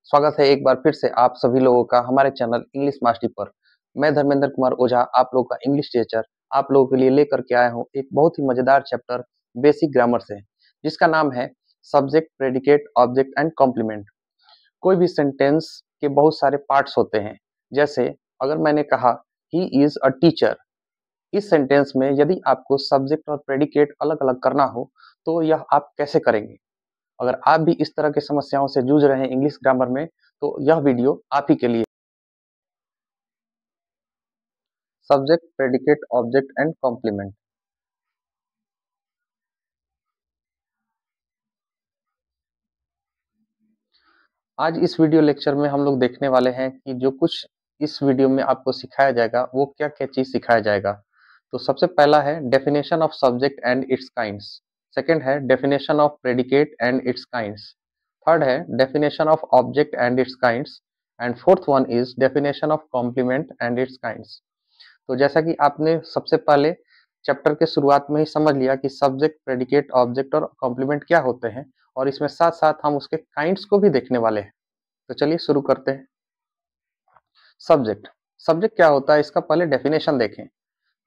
स्वागत है एक बार फिर से आप सभी लोगों का हमारे चैनल इंग्लिश मास्टरी पर। मैं धर्मेंद्र कुमार ओझा, आप लोगों का इंग्लिश टीचर, आप लोगों के लिए लेकर के आया हूँ एक बहुत ही मजेदार चैप्टर बेसिक ग्रामर से, जिसका नाम है subject, predicate, object and complement. कोई भी सेंटेंस के बहुत सारे पार्ट्स होते हैं। जैसे अगर मैंने कहा ही इज अ टीचर, इस सेंटेंस में यदि आपको सब्जेक्ट और प्रेडिकेट अलग अलग करना हो तो यह आप कैसे करेंगे? अगर आप भी इस तरह की समस्याओं से जूझ रहे हैं इंग्लिश ग्रामर में, तो यह वीडियो आप ही के लिए। Subject, predicate, object and complement. आज इस वीडियो लेक्चर में हम लोग देखने वाले हैं कि जो कुछ इस वीडियो में आपको सिखाया जाएगा वो क्या क्या चीज सिखाया जाएगा। तो सबसे पहला है definition of subject and its kinds. Second है definition of predicate and its kinds. Third है definition of object and its kinds. And fourth one is definition of complement and its kinds. तो जैसा कि आपने सबसे पहले चैप्टर के शुरुआत में ही समझ लिया कि सब्जेक्ट, प्रेडिकेट, ऑब्जेक्ट और कॉम्प्लीमेंट क्या होते हैं, और इसमें साथ साथ हम उसके काइंड्स को भी देखने वाले हैं। तो चलिए शुरू करते हैं। सब्जेक्ट। सब्जेक्ट क्या होता है, इसका पहले डेफिनेशन देखें।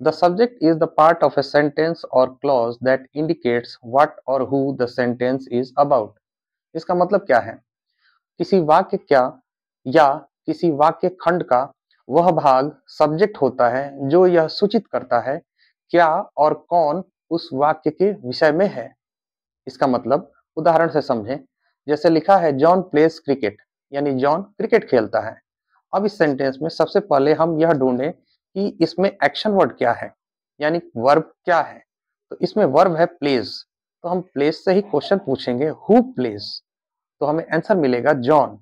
The subject is the part of a sentence or clause that indicates what और who the sentence is about. इसका मतलब क्या है? किसी वाक्य क्या या किसी वाक्य खंड का वह भाग सब्जेक्ट होता है जो यह सूचित करता है क्या और कौन उस वाक्य के विषय में है। इसका मतलब उदाहरण से समझें। जैसे लिखा है जॉन प्लेस क्रिकेट, यानी जॉन क्रिकेट खेलता है। अब इस सेंटेंस में सबसे पहले हम यह ढूंढें कि इसमें एक्शन वर्ड क्या है, यानी वर्ब क्या है। तो इसमें वर्ब है प्लेस, तो हम प्लेस से ही क्वेश्चन पूछेंगे हु प्लेस, तो हमें आंसर मिलेगा जॉन,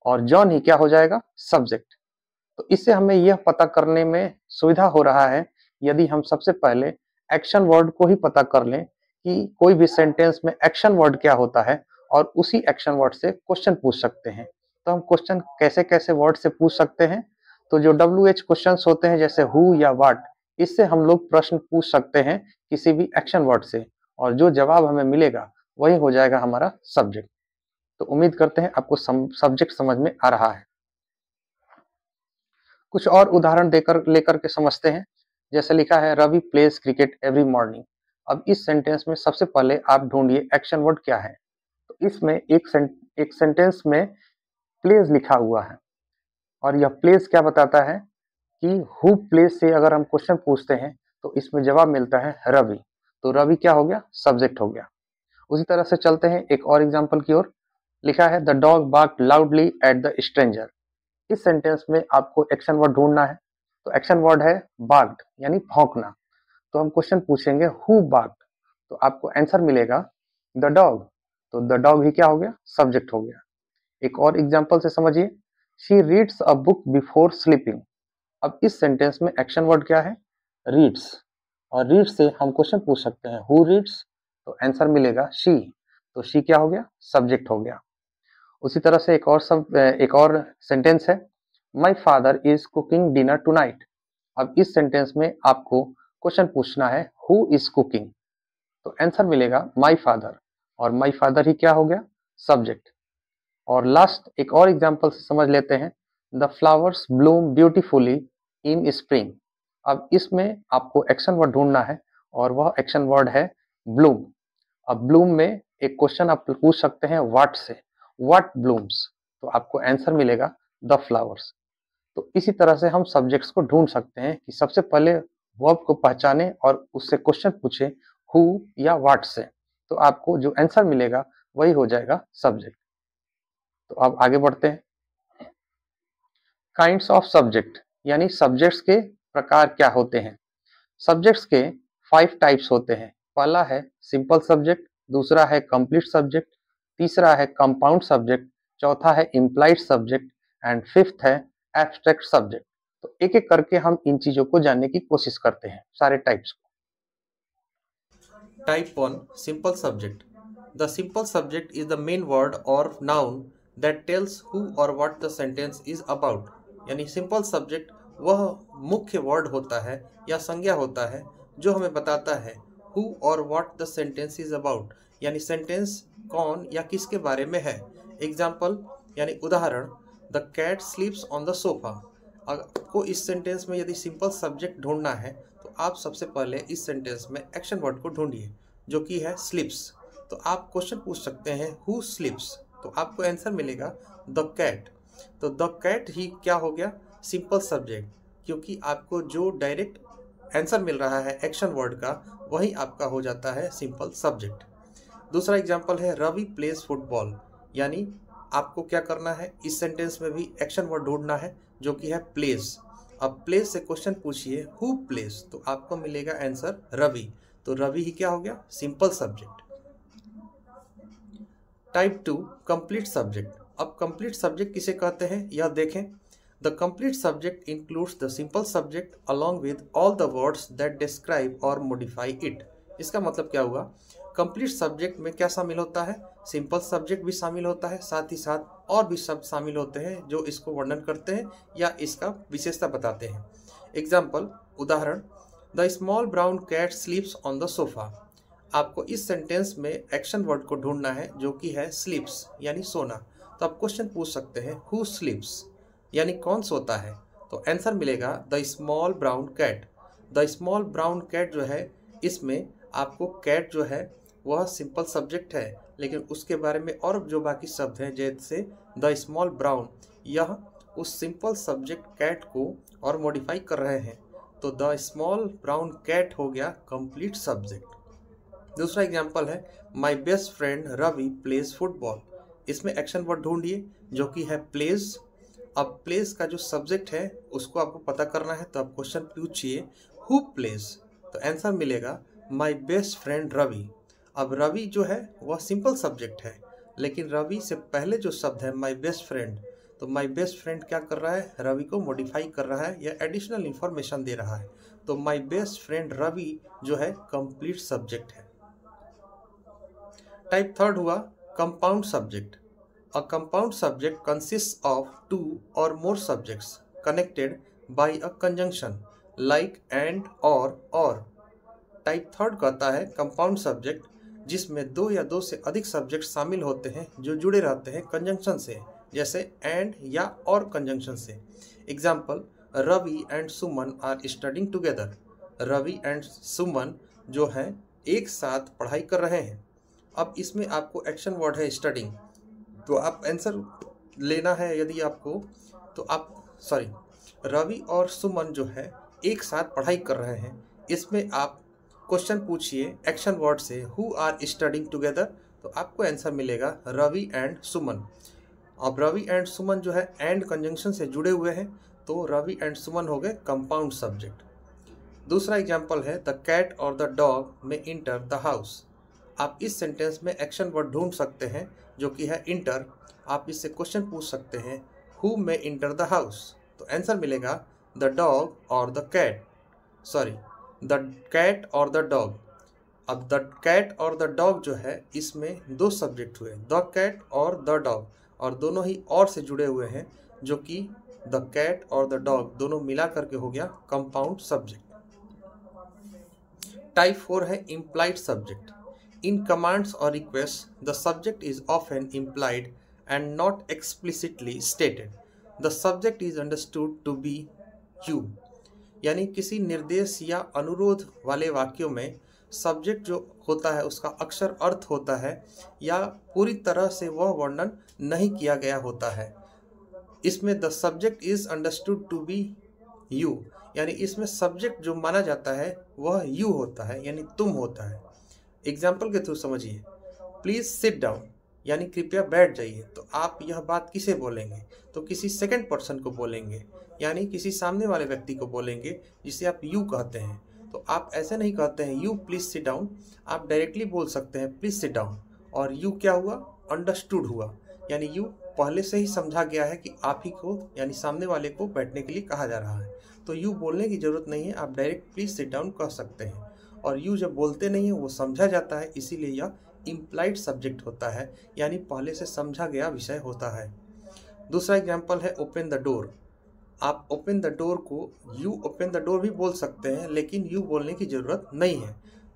और जॉन ही क्या हो जाएगा? सब्जेक्ट। तो इससे हमें यह पता करने में सुविधा हो रहा है यदि हम सबसे पहले एक्शन वर्ड को ही पता कर लें कि कोई भी सेंटेंस में एक्शन वर्ड क्या होता है, और उसी एक्शन वर्ड से क्वेश्चन पूछ सकते हैं। तो हम क्वेश्चन कैसे कैसे वर्ड से पूछ सकते हैं? तो जो WH क्वेश्चंस होते हैं जैसे हु या व्हाट, इससे हम लोग प्रश्न पूछ सकते हैं किसी भी एक्शन वर्ड से, और जो जवाब हमें मिलेगा वही हो जाएगा हमारा सब्जेक्ट। तो उम्मीद करते हैं आपको सब्जेक्ट समझ में आ रहा है। कुछ और उदाहरण देकर लेकर के समझते हैं। जैसे लिखा है Ravi plays cricket every morning. अब इस सेंटेंस में सबसे पहले आप ढूंढिए एक्शन वर्ड क्या है। तो इसमें एक सेंटेंस में प्लेज लिखा हुआ है, और यह प्लेज क्या बताता है कि हु प्लेज से अगर हम क्वेश्चन पूछते हैं तो इसमें जवाब मिलता है रवि। तो रवि क्या हो गया? सब्जेक्ट हो गया। उसी तरह से चलते हैं एक और एग्जाम्पल की ओर। लिखा है the dog barked loudly at the stranger. इस सेंटेंस में आपको एक्शन वर्ड ढूंढना है। तो एक्शन वर्ड है बार्क्ड, यानी भौंकना। तो हम क्वेश्चन पूछेंगे हु बार्क्ड, तो आपको आंसर मिलेगा द डॉग। तो द डॉग ही क्या हो गया? सब्जेक्ट हो गया। एक और एग्जांपल से समझिए। She reads a book before sleeping. अब इस सेंटेंस में एक्शन वर्ड क्या है? रीड्स, और रीड्स से हम क्वेश्चन पूछ सकते हैं हु रीड्स, तो आंसर मिलेगा शी। तो शी क्या हो गया? सब्जेक्ट हो गया। उसी तरह से एक और सेंटेंस है my father is cooking dinner tonight. अब इस सेंटेंस में आपको क्वेश्चन पूछना है हु इज कुकिंग, तो आंसर मिलेगा माई फादर, और माई फादर ही क्या हो गया? सब्जेक्ट। और लास्ट एक और एग्जांपल से समझ लेते हैं। The flowers Bloom beautifully in spring. अब इसमें आपको एक्शन वर्ड ढूंढना है, और वह एक्शन वर्ड है ब्लूम। अब ब्लूम में एक क्वेश्चन आप पूछ सकते हैं व्हाट से, व्हाट ब्लूम्स, तो आपको आंसर मिलेगा द फ्लावर्स। तो इसी तरह से हम सब्जेक्ट्स को ढूंढ सकते हैं कि सबसे पहले वर्ब को पहचाने और उससे क्वेश्चन पूछे हु या व्हाट से, तो आपको जो आंसर मिलेगा वही हो जाएगा सब्जेक्ट। तो अब आगे बढ़ते हैं। काइंड्स ऑफ सब्जेक्ट, यानी सब्जेक्ट्स के प्रकार क्या होते हैं। सब्जेक्ट्स के 5 टाइप्स होते हैं। पहला है सिंपल सब्जेक्ट, दूसरा है कंप्लीट सब्जेक्ट, तीसरा है कंपाउंड सब्जेक्ट, चौथा है इम्प्लाइड सब्जेक्ट, एंड फिफ्थ है एब्स्ट्रैक्ट सब्जेक्ट। तो एक एक करके हम इन चीजों को जानने की कोशिश करते हैं, सारे टाइप्स को। Type 1 Simple Subject. The simple subject is the main word or noun that tells who or what the sentence is about. यानी सिंपल सब्जेक्ट वह मुख्य वर्ड होता है या संज्ञा होता है जो हमें बताता है who और what the sentence is about, यानी सेंटेंस कौन या किसके बारे में है। एग्जाम्पल, यानी उदाहरण, the cat sleeps on the sofa. आपको इस सेंटेंस में यदि सिंपल सब्जेक्ट ढूंढना है तो आप सबसे पहले इस सेंटेंस में एक्शन वर्ड को ढूंढिए जो कि है स्लीप्स। तो आप क्वेश्चन पूछ सकते हैं हु स्लीप्स, तो आपको आंसर मिलेगा द कैट। तो द कैट ही क्या हो गया, सिंपल सब्जेक्ट, क्योंकि आपको जो डायरेक्ट आंसर मिल रहा है एक्शन वर्ड का वही आपका हो जाता है सिंपल सब्जेक्ट। दूसरा एग्जांपल है रवि प्लेज फुटबॉल, यानी आपको क्या करना है, इस सेंटेंस में भी एक्शन वर्ड ढूंढना है जो कि है प्लेज। अब प्लेज से क्वेश्चन पूछिए हु प्लेज, तो आपको मिलेगा आंसर रवि। तो रवि ही क्या हो गया, simple subject. Type 2 complete subject. अब कंप्लीट सब्जेक्ट किसे कहते हैं यह देखें। The complete subject includes the simple subject along with all the words that describe और मॉडिफाई इट। इसका मतलब क्या हुआ, कंप्लीट सब्जेक्ट में क्या शामिल होता है, सिंपल सब्जेक्ट भी शामिल होता है, साथ ही साथ और भी शब्द शामिल होते हैं जो इसको वर्णन करते हैं या इसका विशेषता बताते हैं। एग्जाम्पल, उदाहरण, the small brown cat sleeps on the sofa. आपको इस सेंटेंस में एक्शन वर्ड को ढूंढना है जो कि है स्लीप्स यानी सोना। तो आप क्वेश्चन पूछ सकते हैं हु स्लीप्स, यानी कौन सोता है। तो आंसर मिलेगा the small brown cat. The small brown cat जो है, इसमें आपको कैट जो है वह सिंपल सब्जेक्ट है, लेकिन उसके बारे में और जो बाकी शब्द हैं जैसे द स्मॉल ब्राउन, यह उस सिंपल सब्जेक्ट कैट को और मॉडिफाई कर रहे हैं। तो द स्मॉल ब्राउन कैट हो गया कंप्लीट सब्जेक्ट। दूसरा एग्जाम्पल है my best friend Ravi plays football. इसमें एक्शन वर्ड ढूंढिए जो कि है प्लेज। अब प्लेज का जो सब्जेक्ट है उसको आपको पता करना है, तो आप क्वेश्चन पूछिए हु प्लेज, तो आंसर मिलेगा माई बेस्ट फ्रेंड रवि। अब रवि जो है वह सिंपल सब्जेक्ट है, लेकिन रवि से पहले जो शब्द है माई बेस्ट फ्रेंड, तो माई बेस्ट फ्रेंड क्या कर रहा है, रवि को मॉडिफाई कर रहा है या एडिशनल इंफॉर्मेशन दे रहा है। तो माई बेस्ट फ्रेंड रवि जो है कंप्लीट सब्जेक्ट है। टाइप 3 हुआ compound subject. A compound subject consist of 2 or more subjects connected by a conjunction like and or। Type 3 कहता है कंपाउंड सब्जेक्ट जिसमें 2 या 2 से अधिक सब्जेक्ट शामिल होते हैं जो जुड़े रहते हैं कंजंक्शन से, जैसे एंड या और कंजंक्शन से। Example, Ravi and Suman are studying together. Ravi and Suman जो है एक साथ पढ़ाई कर रहे हैं। अब इसमें आपको एक्शन वर्ड है स्टडिंग, तो आप आंसर लेना है यदि आपको, तो आप रवि और सुमन जो है एक साथ पढ़ाई कर रहे हैं। इसमें आप क्वेश्चन पूछिए एक्शन वर्ड से हु आर स्टडिंग टुगेदर, तो आपको आंसर मिलेगा रवि एंड सुमन। अब रवि एंड सुमन जो है एंड कंजंक्शन से जुड़े हुए हैं, तो रवि एंड सुमन हो गए कंपाउंड सब्जेक्ट। दूसरा एग्जाम्पल है द कैट और द डॉग में इंटर द हाउस। आप इस सेंटेंस में एक्शन वर्ड ढूंढ सकते हैं जो कि है इंटर। आप इससे क्वेश्चन पूछ सकते हैं हु में इंटर द हाउस, तो आंसर मिलेगा द डॉग और द कैट, द कैट और द डॉग। अब द कैट और द डॉग जो है इसमें 2 सब्जेक्ट हुए, द कैट और द डॉग, और दोनों ही और से जुड़े हुए हैं जो कि द कैट और द डॉग दोनों मिला करके हो गया कंपाउंड सब्जेक्ट। टाइप 4 है implied subject. In commands or requests, the subject is often implied and not explicitly stated. The subject is understood to be you. यानी किसी निर्देश या अनुरोध वाले वाक्यों में सब्जेक्ट जो होता है उसका अक्षर अर्थ होता है या पूरी तरह से वह वर्णन नहीं किया गया होता है। इसमें the subject is understood to be you, यानी इसमें सब्जेक्ट जो माना जाता है वह यू होता है, यानी तुम होता है। एग्जाम्पल के थ्रू समझिए, प्लीज सिट डाउन, यानी कृपया बैठ जाइए। तो आप यह बात किसे बोलेंगे, तो किसी सेकंड पर्सन को बोलेंगे, यानी किसी सामने वाले व्यक्ति को बोलेंगे जिसे आप यू कहते हैं। तो आप ऐसे नहीं कहते हैं यू प्लीज सिट डाउन, आप डायरेक्टली बोल सकते हैं प्लीज सिट डाउन, और यू क्या हुआ, अंडरस्टूड हुआ, यानी यू पहले से ही समझा गया है कि आप ही को यानी सामने वाले को बैठने के लिए कहा जा रहा है। तो यू बोलने की जरूरत नहीं है, आप डायरेक्ट प्लीज सिट डाउन कह सकते हैं। और यू जब बोलते नहीं है वो समझा जाता है, इसीलिए यह इम्प्लाइड सब्जेक्ट होता है, यानी पहले से समझा गया विषय होता है। दूसरा एग्जाम्पल है ओपन द डोर। आप ओपन द डोर को यू ओपन द डोर भी बोल सकते हैं, लेकिन यू बोलने की ज़रूरत नहीं है।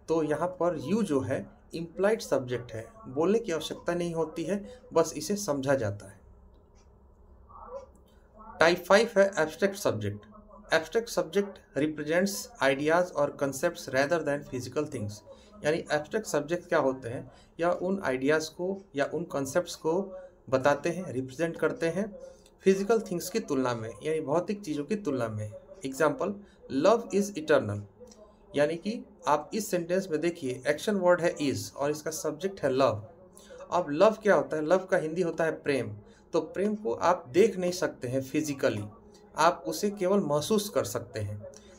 तो यहाँ पर यू जो है इम्प्लाइड सब्जेक्ट है, बोलने की आवश्यकता नहीं होती है, बस इसे समझा जाता है। टाइप 5 है abstract subject. Abstract subject represents ideas और concepts rather than physical things. यानी एब्स्ट्रैक्ट सब्जेक्ट क्या होते हैं, या उन आइडियाज़ को या उन कॉन्सेप्ट्स को बताते हैं, रिप्रेजेंट करते हैं फिजिकल थिंग्स की तुलना में, यानी भौतिक चीज़ों की तुलना में। Example, love is eternal. यानी कि आप इस सेंटेंस में देखिए, एक्शन वर्ड है इज़ और इसका सब्जेक्ट है लव। अब लव क्या होता है, लव का हिंदी होता है प्रेम। तो प्रेम को आप देख नहीं सकते हैं फिजिकली, आप उसे केवल महसूस कर सकते हैं।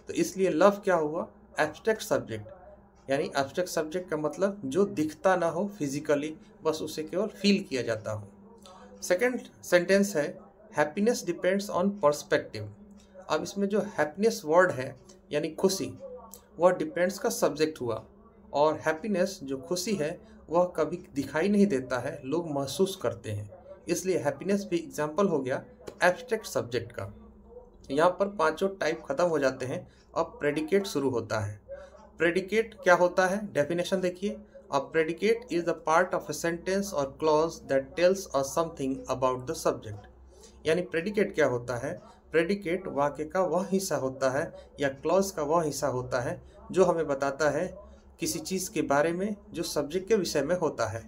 तो इसलिए लव क्या हुआ, एब्स्ट्रैक्ट सब्जेक्ट। यानी एब्स्ट्रैक्ट सब्जेक्ट का मतलब जो दिखता ना हो फिजिकली, बस उसे केवल फील किया जाता हो। सेकंड सेंटेंस है हैप्पीनेस डिपेंड्स ऑन पर्सपेक्टिव। अब इसमें जो हैप्पीनेस वर्ड है यानी खुशी, वह डिपेंड्स का सब्जेक्ट हुआ, और हैप्पीनेस जो खुशी है वह कभी दिखाई नहीं देता है, लोग महसूस करते हैं, इसलिए हैप्पीनेस भी एग्जाम्पल हो गया एब्स्ट्रैक्ट सब्जेक्ट का। यहाँ पर पांचों टाइप खत्म हो जाते हैं, अब प्रेडिकेट शुरू होता है। प्रेडिकेट क्या होता है, डेफिनेशन देखिए। A predicate is the part of a sentence or clause that tells us something about the subject. यानी प्रेडिकेट क्या होता है, प्रेडिकेट वाक्य का वह हिस्सा होता है या क्लॉज का वह हिस्सा होता है जो हमें बताता है किसी चीज़ के बारे में जो सब्जेक्ट के विषय में होता है।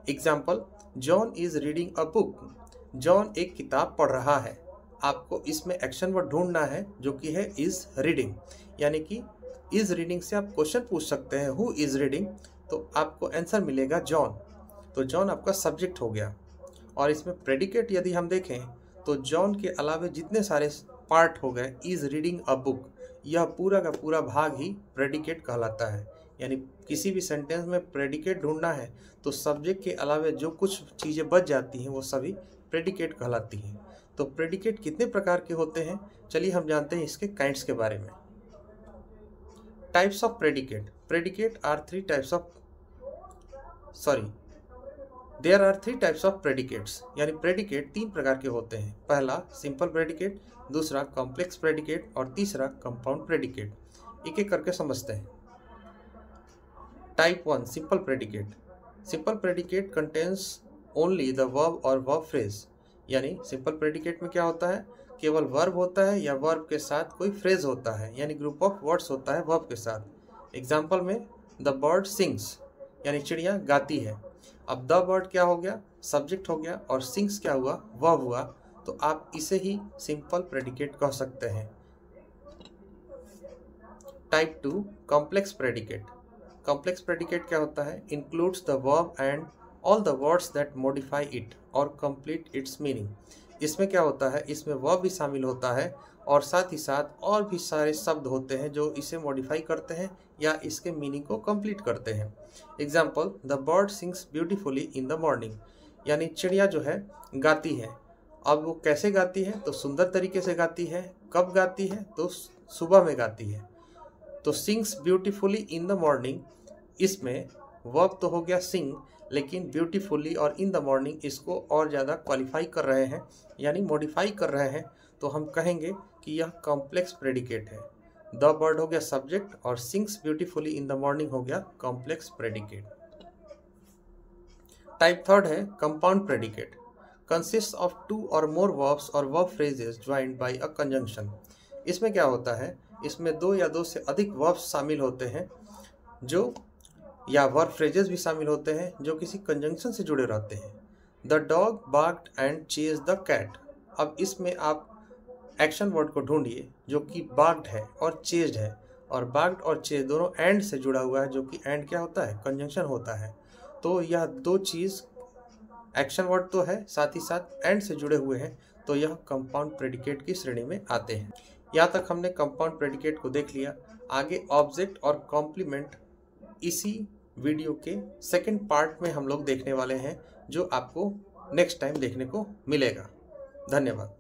Example, John is reading a book. John एक किताब पढ़ रहा है। आपको इसमें एक्शन वर्ड ढूंढना है जो कि है इज रीडिंग। यानी कि इज रीडिंग से आप क्वेश्चन पूछ सकते हैं हु इज रीडिंग, तो आपको आंसर मिलेगा जॉन। तो जॉन आपका सब्जेक्ट हो गया। और इसमें प्रेडिकेट यदि हम देखें तो जॉन के अलावे जितने सारे पार्ट हो गए, इज रीडिंग अ बुक, यह पूरा का पूरा भाग ही प्रेडिकेट कहलाता है। यानी किसी भी सेंटेंस में प्रेडिकेट ढूंढना है तो सब्जेक्ट के अलावे जो कुछ चीज़ें बच जाती हैं वो सभी प्रेडिकेट कहलाती हैं। तो प्रेडिकेट कितने प्रकार के होते हैं, चलिए हम जानते हैं इसके काइंड्स के बारे में। Types of predicate. Predicate are three types of there are three types of predicates. यानी प्रेडिकेट तीन प्रकार के होते हैं। पहला सिंपल प्रेडिकेट, दूसरा कॉम्प्लेक्स प्रेडिकेट और तीसरा कंपाउंड प्रेडिकेट। एक एक करके समझते हैं। Type 1 simple predicate. Simple predicate contains only the verb और वर्ब फ्रेज। यानी सिंपल प्रेडिकेट में क्या होता है, केवल वर्ब होता है या वर्ब के साथ कोई फ्रेज होता है, यानी ग्रुप ऑफ वर्ड्स होता है वर्ब के साथ। एग्जाम्पल में द बर्ड सिंग्स, यानी चिड़िया गाती है। अब द बर्ड क्या हो गया, सब्जेक्ट हो गया, और सिंग्स क्या हुआ, वर्ब हुआ। तो आप इसे ही सिंपल प्रेडिकेट कह सकते हैं। Type 2 complex predicate. Complex predicate क्या होता है, includes the verb and all the words that modify it और कंप्लीट इट्स मीनिंग। इसमें क्या होता है, इसमें वर्ब भी शामिल होता है और साथ ही साथ और भी सारे शब्द होते हैं जो इसे मॉडिफाई करते हैं या इसके मीनिंग को कंप्लीट करते हैं। Example, the bird sings beautifully in the morning. यानी चिड़िया जो है गाती है। अब वो कैसे गाती है, तो सुंदर तरीके से गाती है। कब गाती है, तो सुबह में गाती है। तो sings beautifully in the morning, इसमें वर्ब तो हो गया सिंग, लेकिन ब्यूटीफुली और इन द मॉर्निंग इसको और ज़्यादा क्वालिफाई कर रहे हैं, यानी मॉडिफाई कर रहे हैं। तो हम कहेंगे कि यह कॉम्प्लेक्स प्रेडिकेट है। द बर्ड हो गया सब्जेक्ट और sings beautifully in the morning हो गया कॉम्प्लेक्स प्रेडिकेट। टाइप 3 है कंपाउंड प्रेडिकेट। कंसिस्ट ऑफ 2 और मोर वर्ब्स और verb phrases joined bye a conjunction. इसमें क्या होता है, इसमें 2 या 2 से अधिक वर्ब्स शामिल होते हैं जो, या वर्ब फ्रेजेस भी शामिल होते हैं जो किसी कंजंक्शन से जुड़े रहते हैं। The dog barked and chase the cat. अब इसमें आप एक्शन वर्ड को ढूंढिए जो कि बार्क्ड है और चेज्ड है, और बार्क्ड और चेज दोनों एंड से जुड़ा हुआ है, जो कि एंड क्या होता है, कंजंक्शन होता है। तो यह दो चीज़ एक्शन वर्ड तो है, साथ ही साथ एंड से जुड़े हुए हैं, तो यह कंपाउंड प्रेडिकेट की श्रेणी में आते हैं। यहाँ तक हमने कंपाउंड प्रेडिकेट को देख लिया। आगे ऑब्जेक्ट और कॉम्प्लीमेंट इसी वीडियो के सेकंड पार्ट में हम लोग देखने वाले हैं, जो आपको नेक्स्ट टाइम देखने को मिलेगा। धन्यवाद।